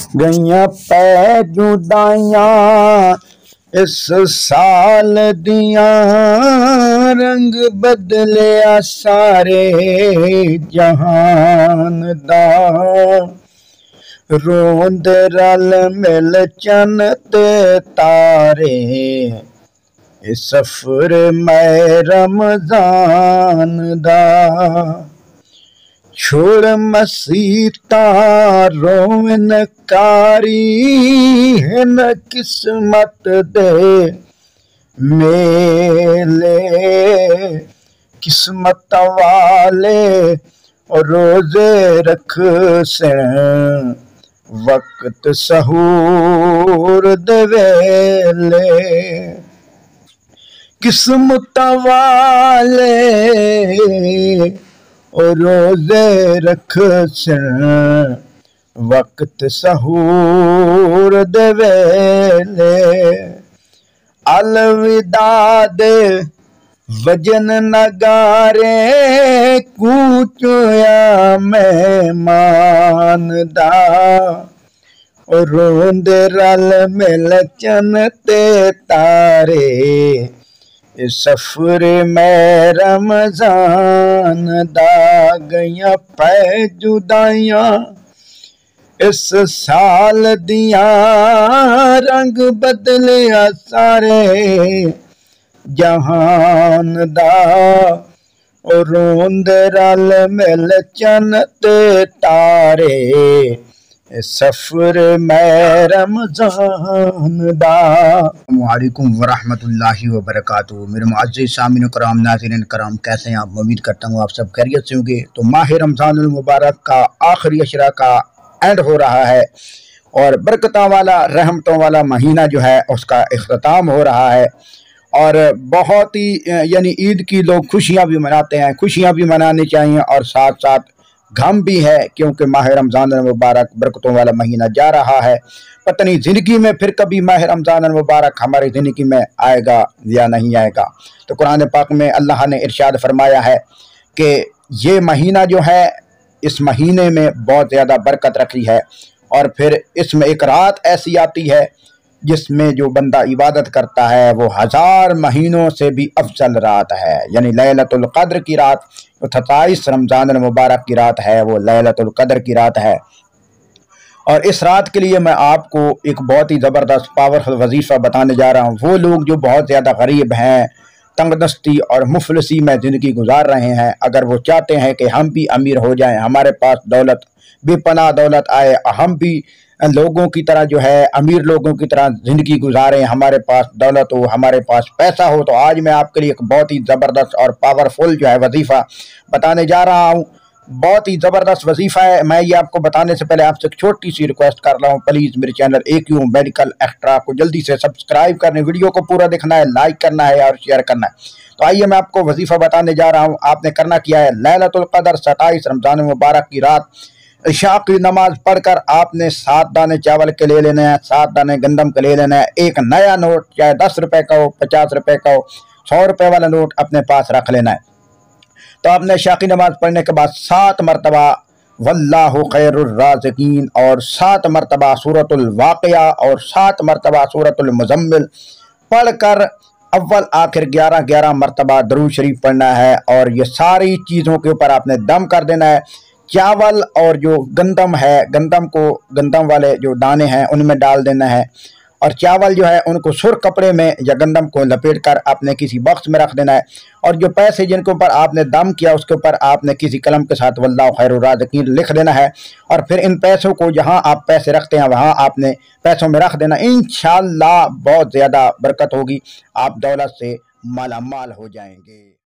गईयां पै जुदाइयां इस साल दियां, रंग बदलिया सारे जहान दा। रोंद रल मिल चन ते तारे, इस सफर मैं रमजान दा। छोड़ मसीता रोवन कारी, न किस्मत दे मेले। किस्मत वाले रोजे रख से, वक्त सहूर दे वेले। किस्मत वाले रोजे रख से, वक्त सहूर दे वेले। अलविदा दे वजन नगारे, कूचया मेहमान दा। रोंद रल मिल चन ते तारे, इस सफर में रमजान दा। गईयां पै जुदाइयां इस साल दियां, रंग बदलिया सारे जहान दा। रोंद रल मिल चन ते तारे, सफर में रमजान दा। वालेकुम वरहमतुल्लाहि वबरकातुहू। मेरे मुअज़्ज़िज़ सामीन कराम, नाज़रीन कराम, कैसे हैं आप? उम्मीद करता हूँ आप सब खैरियत से होंगे। तो माह रमज़ानुल मुबारक का आखिरी अशरा का एंड हो रहा है और बरकतों वाला रहमतों वाला महीना जो है उसका इख्तिताम हो रहा है। और बहुत ही यानी ईद की लोग खुशियाँ भी मनाते हैं, खुशियाँ भी मनानी चाहिए और साथ साथ गम भी है, क्योंकि माह रमज़ान मुबारक बरकतों वाला महीना जा रहा है। पता नहीं ज़िंदगी में फिर कभी माह रमज़ान मुबारक हमारी ज़िंदगी में आएगा या नहीं आएगा। तो कुरान पाक में अल्लाह ने इरशाद फरमाया है कि ये महीना जो है, इस महीने में बहुत ज़्यादा बरकत रखी है। और फिर इसमें एक रात ऐसी आती है जिसमें जो बंदा इबादत करता है वो 1000 महीनों से भी अफजल रात है, यानी लैलतुल क़द्र की रात। तो 27 रमज़ान मुबारक की रात है, वो लैलतुल क़द्र की रात है। और इस रात के लिए मैं आपको एक बहुत ही ज़बरदस्त पावरफुल वजीफ़ा बताने जा रहा हूँ। वो लोग जो बहुत ज़्यादा गरीब हैं, तंगदस्ती और मुफलसी में ज़िंदगी गुजार रहे हैं, अगर वो चाहते हैं कि हम भी अमीर हो जाएं, हमारे पास दौलत बेपनाह दौलत आए, हम भी लोगों की तरह जो है अमीर लोगों की तरह ज़िंदगी गुजारें, हमारे पास दौलत हो, हमारे पास पैसा हो, तो आज मैं आपके लिए एक बहुत ही ज़बरदस्त और पावरफुल जो है वजीफ़ा बताने जा रहा हूँ। बहुत ही ज़बरदस्त वजीफ़ा है। मैं ये आपको बताने से पहले आपसे एक छोटी सी रिक्वेस्ट कर रहा हूँ, प्लीज़ मेरे चैनल AQ मेडिकल एक्स्ट्रा को जल्दी से सब्सक्राइब करने, वीडियो को पूरा देखना है, लाइक करना है और शेयर करना है। तो आइए मैं आपको वजीफ़ा बताने जा रहा हूँ। आपने करना क्या है, लैलतुल क़द्र 27 रमज़ान मुबारक की रात इशा की नमाज पढ़कर आपने 7 दाने चावल के ले लेने हैं, 7 दाने गंदम के ले लेना है। एक नया नोट, चाहे 10 रुपए का हो, 50 रुपए का हो, 100 रुपए वाला नोट अपने पास रख लेना है। तो आपने इशा की नमाज पढ़ने के बाद 7 मरतबा वल्लाहु खैरुर राज़िकीन और 7 मरतबा सूरतुल वाक़िया और 7 मरतबा सूरतुल मुज़म्मिल पढ़कर अव्वल आखिर 11 मरतबा दरूद शरीफ पढ़ना है। और ये सारी चीज़ों के ऊपर आपने दम कर देना है। चावल और जो गंदम है, गंदम को, गंदम वाले जो दाने हैं उनमें डाल देना है। और चावल जो है उनको सुर्ख कपड़े में या गंदम को लपेट कर आपने किसी बॉक्स में रख देना है। और जो पैसे जिनके ऊपर आपने दम किया उसके ऊपर आपने किसी कलम के साथ वल्लाहु खैरुर राज़िकीन लिख देना है। और फिर इन पैसों को जहां आप पैसे रखते हैं वहां आपने पैसों में रख देना। इंशाअल्लाह बहुत ज़्यादा बरकत होगी, आप दौलत से माला माल हो जाएंगे।